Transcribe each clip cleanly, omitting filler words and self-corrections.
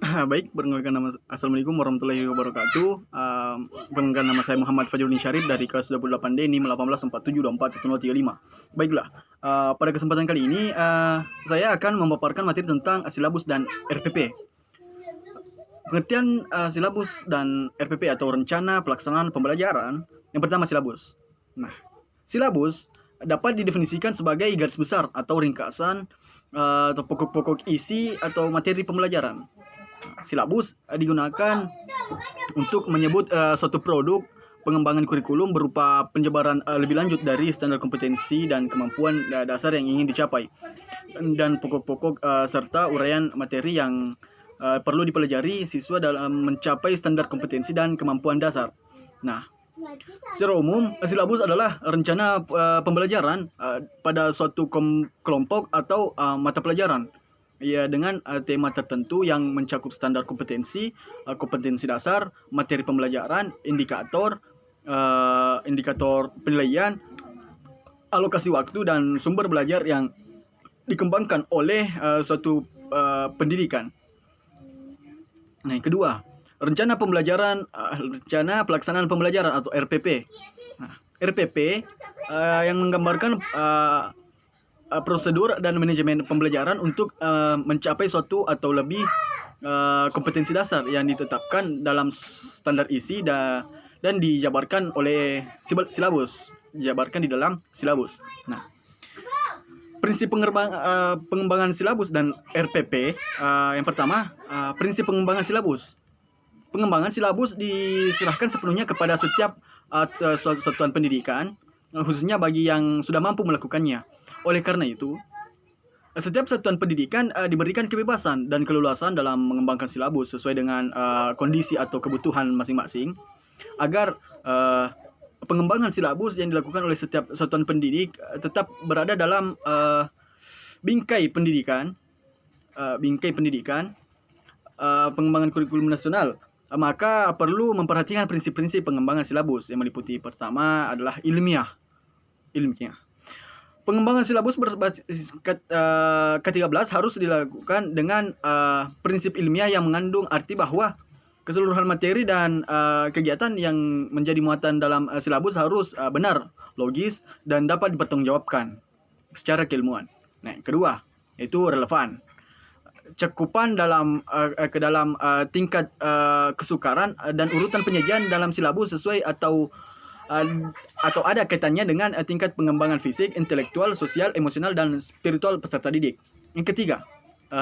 Baik, perkenalkan Assalamualaikum warahmatullahi wabarakatuh. Perkenalkan nama saya Muhammad Fajrudin Syarif dari kelas 28D NIM 1847241035. Baiklah, pada kesempatan kali ini saya akan memaparkan materi tentang silabus dan RPP. Pengertian silabus dan RPP atau rencana pelaksanaan pembelajaran. Yang pertama, silabus. Nah, silabus dapat didefinisikan sebagai garis besar atau ringkasan atau pokok-pokok isi atau materi pembelajaran. Silabus digunakan untuk menyebut suatu produk pengembangan kurikulum berupa penjabaran lebih lanjut dari standar kompetensi dan kemampuan dasar yang ingin dicapai, dan pokok-pokok serta uraian materi yang perlu dipelajari siswa dalam mencapai standar kompetensi dan kemampuan dasar. Nah, secara umum, silabus adalah rencana pembelajaran pada suatu kelompok atau mata pelajaran, ya, dengan tema tertentu yang mencakup standar kompetensi, kompetensi dasar, materi pembelajaran, indikator penilaian, alokasi waktu, dan sumber belajar yang dikembangkan oleh suatu pendidikan. Nah, yang kedua, rencana pelaksanaan pembelajaran atau RPP. Nah, RPP yang menggambarkan prosedur dan manajemen pembelajaran untuk mencapai suatu atau lebih kompetensi dasar yang ditetapkan dalam standar isi dan dijabarkan oleh silabus, dijabarkan di dalam silabus. Nah, prinsip pengembangan silabus dan RPP. Yang pertama, prinsip pengembangan silabus. Pengembangan silabus diserahkan sepenuhnya kepada setiap satuan pendidikan, khususnya bagi yang sudah mampu melakukannya. Oleh karena itu, setiap satuan pendidikan diberikan kebebasan dan keleluasan dalam mengembangkan silabus sesuai dengan kondisi atau kebutuhan masing-masing, agar pengembangan silabus yang dilakukan oleh setiap satuan pendidik tetap berada dalam bingkai pendidikan, pengembangan kurikulum nasional. Maka perlu memperhatikan prinsip-prinsip pengembangan silabus yang meliputi: pertama adalah ilmiah. Pengembangan silabus berbasis ke-13 harus dilakukan dengan prinsip ilmiah yang mengandung arti bahwa keseluruhan materi dan kegiatan yang menjadi muatan dalam silabus harus benar, logis, dan dapat dipertanggungjawabkan secara keilmuan. Nah, yang kedua, yaitu relevan. Cakupan ke dalam tingkat kesukaran dan urutan penyajian dalam silabus sesuai atau ada kaitannya dengan tingkat pengembangan fisik, intelektual, sosial, emosional, dan spiritual peserta didik. Yang ketiga,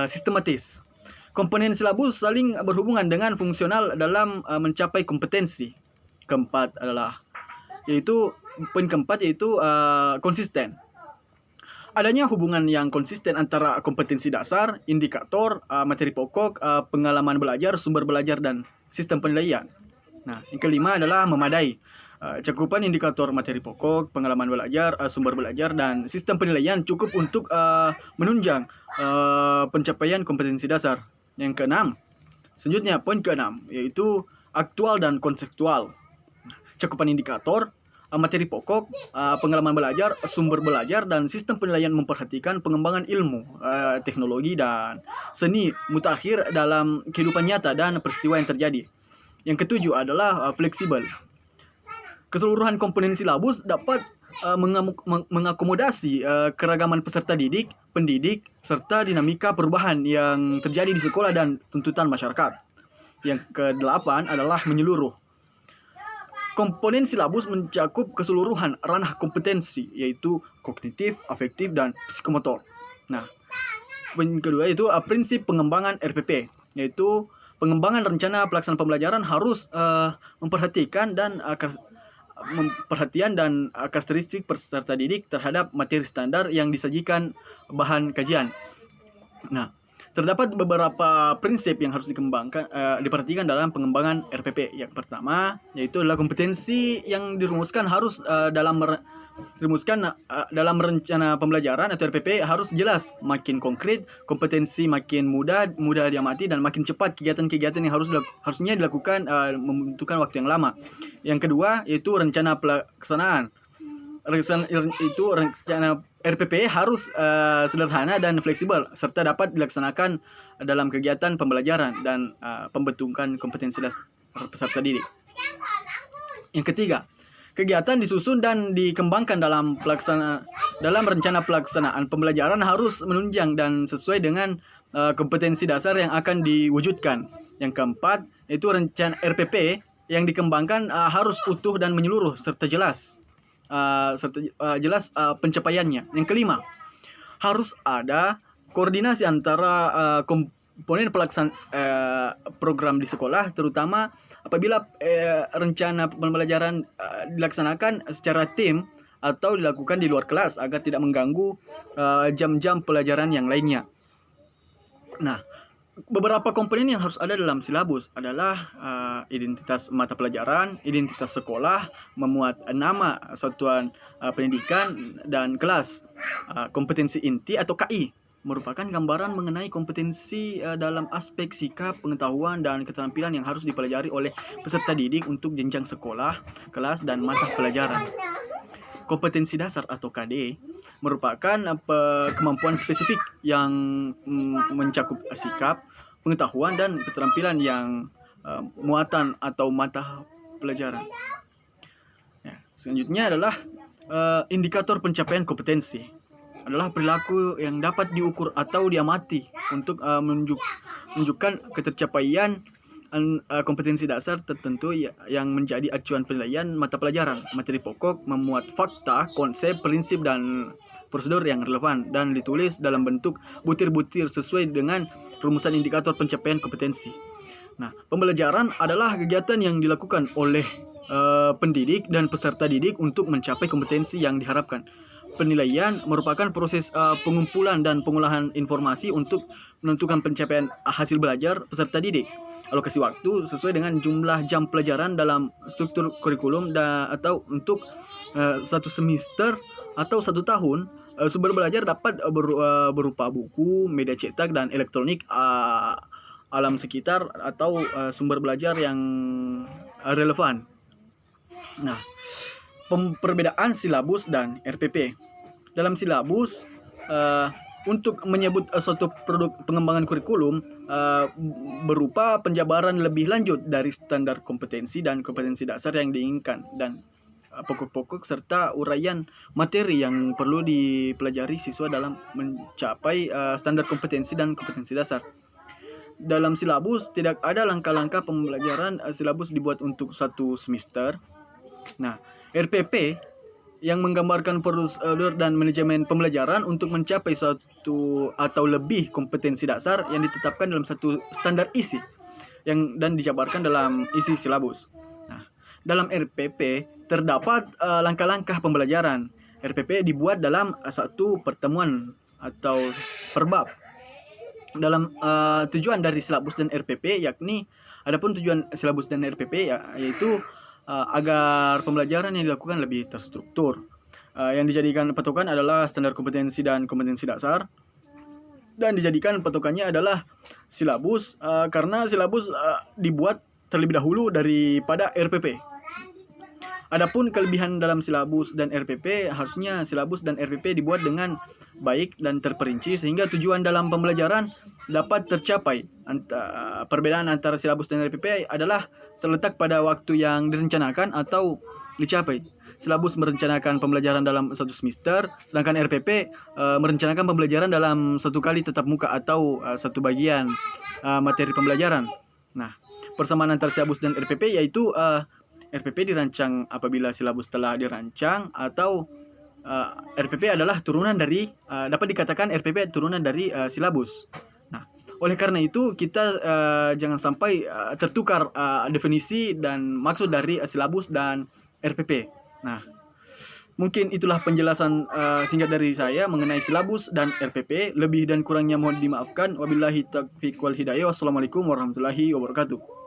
sistematis. Komponen silabus saling berhubungan dengan fungsional dalam mencapai kompetensi. Poin keempat yaitu konsisten. Adanya hubungan yang konsisten antara kompetensi dasar, indikator, materi pokok, pengalaman belajar, sumber belajar, dan sistem penilaian. Nah, yang kelima adalah memadai. Cakupan indikator materi pokok, pengalaman belajar, sumber belajar, dan sistem penilaian cukup untuk menunjang pencapaian kompetensi dasar. Yang keenam, selanjutnya poin keenam, yaitu aktual dan konseptual. Cakupan indikator, materi pokok, pengalaman belajar, sumber belajar, dan sistem penilaian memperhatikan pengembangan ilmu, teknologi, dan seni mutakhir dalam kehidupan nyata dan peristiwa yang terjadi. Yang ketujuh adalah fleksibel. Keseluruhan komponen silabus dapat mengakomodasi keragaman peserta didik, pendidik, serta dinamika perubahan yang terjadi di sekolah dan tuntutan masyarakat. Yang kedelapan adalah menyeluruh. Komponen silabus mencakup keseluruhan ranah kompetensi, yaitu kognitif, afektif, dan psikomotor. Nah, poin kedua itu prinsip pengembangan RPP, yaitu pengembangan rencana pelaksanaan pembelajaran harus memperhatikan karakteristik peserta didik terhadap materi standar yang disajikan bahan kajian. Nah, terdapat beberapa prinsip yang harus diperhatikan dalam pengembangan RPP. Yang pertama, yaitu adalah kompetensi yang dirumuskan harus dalam rencana pembelajaran atau RPP harus jelas, makin konkret, kompetensi makin mudah diamati, dan makin cepat kegiatan-kegiatan yang harusnya dilakukan membutuhkan waktu yang lama. Yang kedua, yaitu rencana pelaksanaan. Rencana RPP harus sederhana dan fleksibel serta dapat dilaksanakan dalam kegiatan pembelajaran dan pembentukan kompetensi dasar peserta didik. Yang ketiga, kegiatan disusun dan dikembangkan dalam rencana pelaksanaan pembelajaran harus menunjang dan sesuai dengan kompetensi dasar yang akan diwujudkan. Yang keempat, itu rencana RPP yang dikembangkan harus utuh dan menyeluruh serta jelas pencapaiannya. Yang kelima, harus ada koordinasi antara komponen pelaksanaan program di sekolah, terutama apabila rencana pembelajaran dilaksanakan secara tim atau dilakukan di luar kelas agar tidak mengganggu jam-jam pelajaran yang lainnya. Nah, beberapa komponen yang harus ada dalam silabus adalah identitas mata pelajaran, identitas sekolah, memuat nama satuan pendidikan dan kelas, kompetensi inti atau KI merupakan gambaran mengenai kompetensi dalam aspek sikap, pengetahuan, dan keterampilan yang harus dipelajari oleh peserta didik untuk jenjang sekolah, kelas, dan mata pelajaran. Kompetensi dasar atau KD merupakan kemampuan spesifik yang mencakup sikap, pengetahuan, dan keterampilan yang muatan atau mata pelajaran. Ya, selanjutnya adalah indikator pencapaian kompetensi. Adalah perilaku yang dapat diukur atau diamati untuk menunjukkan ketercapaian kompetensi dasar tertentu yang menjadi acuan penilaian mata pelajaran. Materi pokok memuat fakta, konsep, prinsip, dan prosedur yang relevan dan ditulis dalam bentuk butir-butir sesuai dengan rumusan indikator pencapaian kompetensi. Nah, pembelajaran adalah kegiatan yang dilakukan oleh pendidik dan peserta didik untuk mencapai kompetensi yang diharapkan. Penilaian merupakan proses pengumpulan dan pengolahan informasi untuk menentukan pencapaian hasil belajar peserta didik. Alokasi waktu sesuai dengan jumlah jam pelajaran dalam struktur kurikulum atau untuk satu semester atau 1 tahun. Sumber belajar dapat berupa buku, media cetak, dan elektronik, alam sekitar, atau sumber belajar yang relevan. Nah, perbedaan silabus dan RPP. Dalam silabus, untuk menyebut suatu produk pengembangan kurikulum berupa penjabaran lebih lanjut dari standar kompetensi dan kompetensi dasar yang diinginkan dan pokok-pokok serta uraian materi yang perlu dipelajari siswa dalam mencapai standar kompetensi dan kompetensi dasar. Dalam silabus tidak ada langkah-langkah pembelajaran. Silabus dibuat untuk 1 semester. Nah, RPP yang menggambarkan prosedur dan manajemen pembelajaran untuk mencapai satu atau lebih kompetensi dasar yang ditetapkan dalam satu standar isi dan dijabarkan dalam isi silabus. Nah, dalam RPP terdapat langkah-langkah pembelajaran. RPP dibuat dalam satu pertemuan atau per bab. Dalam tujuan dari silabus dan RPP yakni, adapun tujuan silabus dan RPP yaitu agar pembelajaran yang dilakukan lebih terstruktur. Yang dijadikan patokan adalah standar kompetensi dan kompetensi dasar, dan dijadikan patokannya adalah silabus karena silabus dibuat terlebih dahulu daripada RPP. Adapun kelebihan dalam silabus dan RPP, harusnya silabus dan RPP dibuat dengan baik dan terperinci sehingga tujuan dalam pembelajaran dapat tercapai. Perbedaan antara silabus dan RPP adalah terletak pada waktu yang direncanakan atau dicapai. Silabus merencanakan pembelajaran dalam 1 semester, sedangkan RPP merencanakan pembelajaran dalam 1 kali tatap muka atau 1 bagian materi pembelajaran. Nah, persamaan antara silabus dan RPP yaitu RPP dirancang apabila silabus telah dirancang, atau RPP adalah turunan dari dapat dikatakan RPP turunan dari silabus. Nah, oleh karena itu kita jangan sampai tertukar definisi dan maksud dari silabus dan RPP. Nah, mungkin itulah penjelasan singkat dari saya mengenai silabus dan RPP. Lebih dan kurangnya mohon dimaafkan. Wabillahi taufiq wal hidayah. Wassalamualaikum warahmatullahi wabarakatuh.